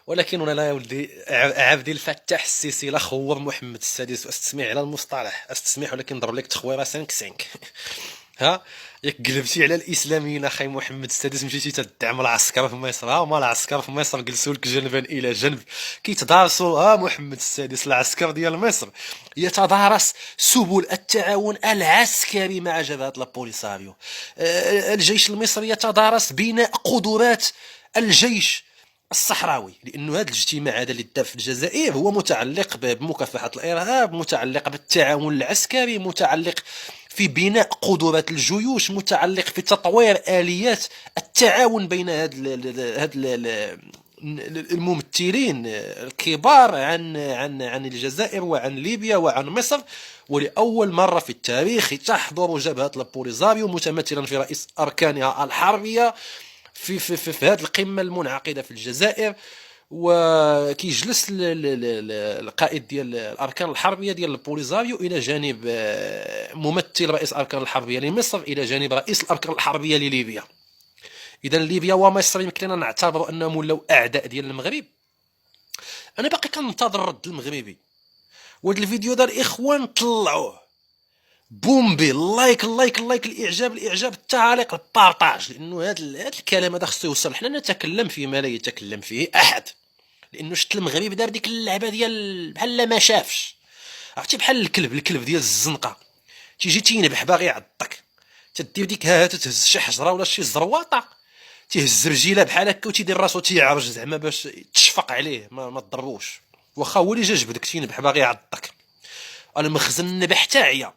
ولكن انا لا يا ولدي عبدي الفتاح السيسي لا خوض محمد السادس، واستسمع على المصطلح استسمح، ولكن نضرب لك تخويره 5 5. ها، ياك قلبتي على الاسلاميين اخي محمد السادس مشيتي تدعم العسكر في مصر، ها هما العسكر في مصر جلسوا لك جنبا الى جنب كيتدارسوا. ها محمد السادس العسكر ديال مصر يتدارس سبل التعاون العسكري مع جبهة البوليساريو. الجيش المصري يتدارس بناء قدرات الجيش الصحراوي، لانه هذا الاجتماع هذا اللي دار في الجزائر هو متعلق بمكافحه الارهاب، متعلق بالتعاون العسكري، متعلق في بناء قدرات الجيوش، متعلق في تطوير اليات التعاون بين هاد الممثلين الكبار عن الجزائر وعن ليبيا وعن مصر. ولاول مره في التاريخ تحضر جبهه البوليزاريو متمثلا في رئيس اركانها الحربيه في هذه القمه المنعقده في الجزائر، وكيجلس القائد ديال الاركان الحربيه ديال البوليزاريو الى جانب ممثل رئيس الاركان الحربيه لمصر الى جانب رئيس الاركان الحربيه لليبيا. اذا ليبيا ومصر يمكن لنا نعتبر انهم ولاو اعداء ديال المغرب. انا باقي كننتظر الرد المغربي، وهذا الفيديو دار الاخوان طلعوه بومبي، لايك لايك لايك، الاعجاب الاعجاب، التعاليق، البارطاج، لانه هذا الكلام هذا خصو يوصل. حنا نتكلم فيما لا يتكلم فيه احد، لانه شت المغرب دار ديك اللعبه ديال بحال ما شافش. عرفتي بحال الكلب ديال الزنقه تيجي تينبح باغي يعضك، تدير ديك ها تهز شي حجره ولا شي زرواطه، تيهز رجيله بحال هكا وتيدير راسو تيعرج زعما باش تشفق عليه ما تضروش، واخا هو اللي جا جبدك تينبح باغي يعضك. المخزن نبح تاعيا.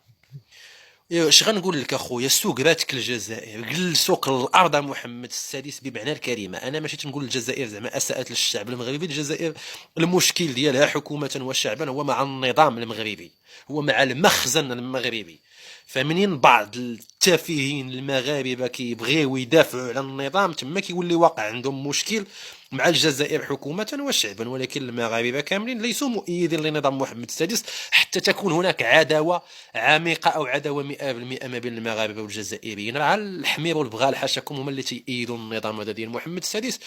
اش غنقول لك اخويا، سوق راتك الجزائر، سوق الارض محمد السادس بمعنى الكلمه. انا ماشي تنقول الجزائر زعما اساءت للشعب المغربي، الجزائر المشكل ديالها حكومه وشعبا هو مع النظام المغربي، هو مع المخزن المغربي. فمنين بعض التافهين المغاربه كيبغيو يدافعوا على النظام تما كيولي واقع عندهم مشكل مع الجزائر حكومة وشعبا. ولكن المغاربة كاملين ليسوا مؤيدين لنظام محمد السادس، حتى تكون هناك عداوة عميقة أو عداوة 100% ما بين المغاربة والجزائريين. راه الحمير والبغال حاشاكم هما اللي تيأيدوا النظام هذا ديال محمد السادس،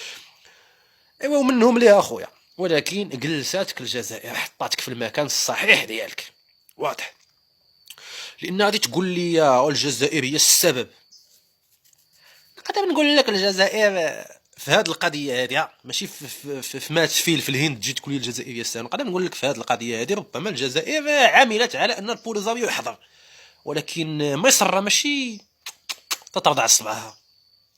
ايوا ومنهم ليه اخويا. ولكن جلساتك الجزائر حطاتك في المكان الصحيح ديالك، واضح. لان غادي تقول لي الجزائر هي السبب، نقدر نقول لك الجزائر في هذه القضيه هذه ماشي في مات فيل في الهند تجي تقول لي الجزائر هي السبب. نقدر نقول لك في هذه القضيه هذه ربما الجزائر عملت على ان البوليزاريو يحضر، ولكن مصر ماشي تترضع صبعها.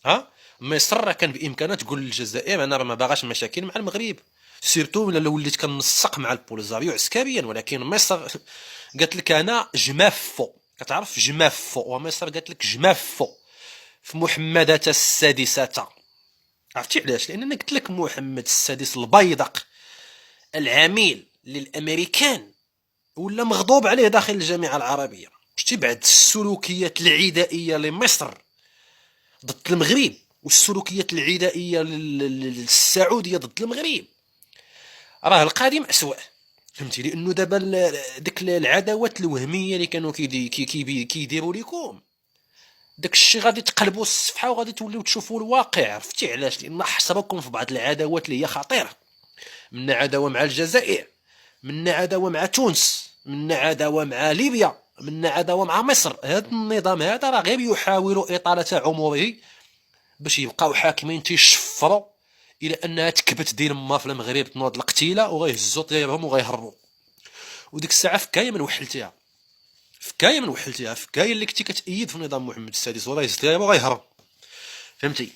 ها، مصر كان بامكانها تقول للجزائر انا ما باغاش مشاكل مع المغرب، سيرتو الا وليت كنسق مع البوليزاريو عسكريا. ولكن مصر قالت لك انا جمافو، كتعرف جمافو، ومصر قالت لك جمافو في محمدة السادسة. عرفتي علاش؟ لان انا قلت لك محمد السادس البيدق العميل للامريكان ولا مغضوب عليه داخل الجامعه العربيه. شتي بعد السلوكيات العدائيه لمصر ضد المغرب والسلوكيات العدائيه للسعوديه ضد المغرب، راه القادم اسوء. فهمتي؟ لانه دابا ديك العداوات الوهميه اللي كانوا كيديروا لكم، داك الشيء غادي تقلبوا الصفحه وغادي توليو تشوفوا الواقع. عرفتي علاش؟ لان حصركم في بعض العداوات اللي هي خطيره. منا عداوه مع الجزائر، منا عداوه مع تونس، منا عداوه مع ليبيا، منا عداوه مع مصر. هذا النظام هذا راه غير يحاول اطاله عمره باش يبقاو حاكمين تيشفروا الى انها تكبت دير ما في المغرب تنوض القتيله وغيهزوا طيارهم وغيهربوا. وديك الساعه فكايه من وحلتيها، فكايه اللي كنتي كتأيد في نظام محمد السادس وراه يهز طياره وغيهرب. فهمتي؟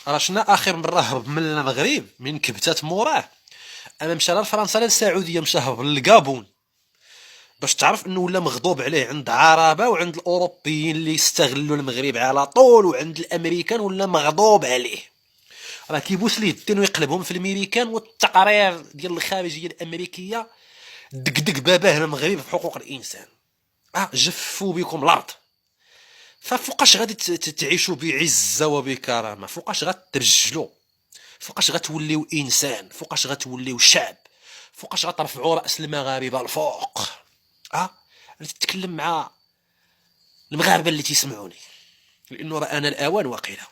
راه شنا اخر مره هرب من المغرب من كبتات موراه، اما مشى لفرنسا للسعوديه، مشى هرب للكابون، باش تعرف انه ولا مغضوب عليه عند عربه وعند الاوروبيين اللي يستغلوا المغرب على طول وعند الامريكان ولا مغضوب عليه. راه كيبوس ليه الدين ويقلبهم في الميريكان. والتقارير ديال الخارجيه الامريكيه دقدق باباه المغرب في حقوق الانسان. جفوا بكم الارض. ففوقاش غادي تعيشوا بعزه وبكرامه؟ فوقاش غترجلوا؟ فوقاش غتوليو انسان؟ فوقاش غتوليو شعب؟ فوقاش غترفعوا راس المغاربه الفوق؟ انا تتكلم مع المغاربه اللي تيسمعوني، لانه راه انا الاوان واقيلا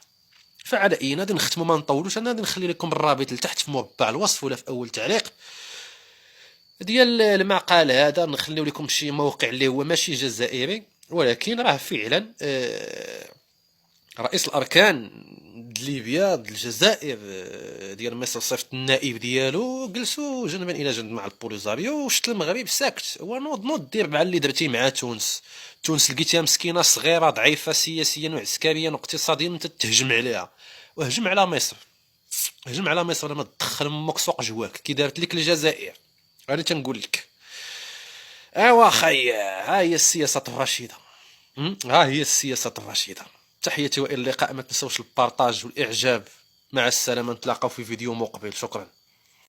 فعلى اي غادي نختموا ما نطولوش. انا غادي نخلي لكم الرابط لتحت في مربع الوصف ولا في اول تعليق ديال المقال هذا. نخليو لكم شي موقع اللي هو ماشي جزائري، ولكن راه فعلا رئيس الاركان د ليبيا د الجزائر ديال مصر صيفط النائب ديالو، جلسوا جنبا الى جنب مع البوليزاريو، وشت المغرب ساكت. ونوض دير مع اللي درتي مع تونس. تونس لقيتيها مسكينه صغيره ضعيفه سياسيا وعسكريا واقتصاديا، انت تهجم عليها. وهجم على مصر، هجم على مصر لما تدخل امك سوق جواك كي دارت لك الجزائر. انا تنقول لك ايوا خي، ها هي السياسه الرشيده، ها هي السياسه الرشيده. تحياتي والى اللقاء. ما تنسوش البارطاج والاعجاب. مع السلامه، نتلاقاو في فيديو مقبل. شكرا.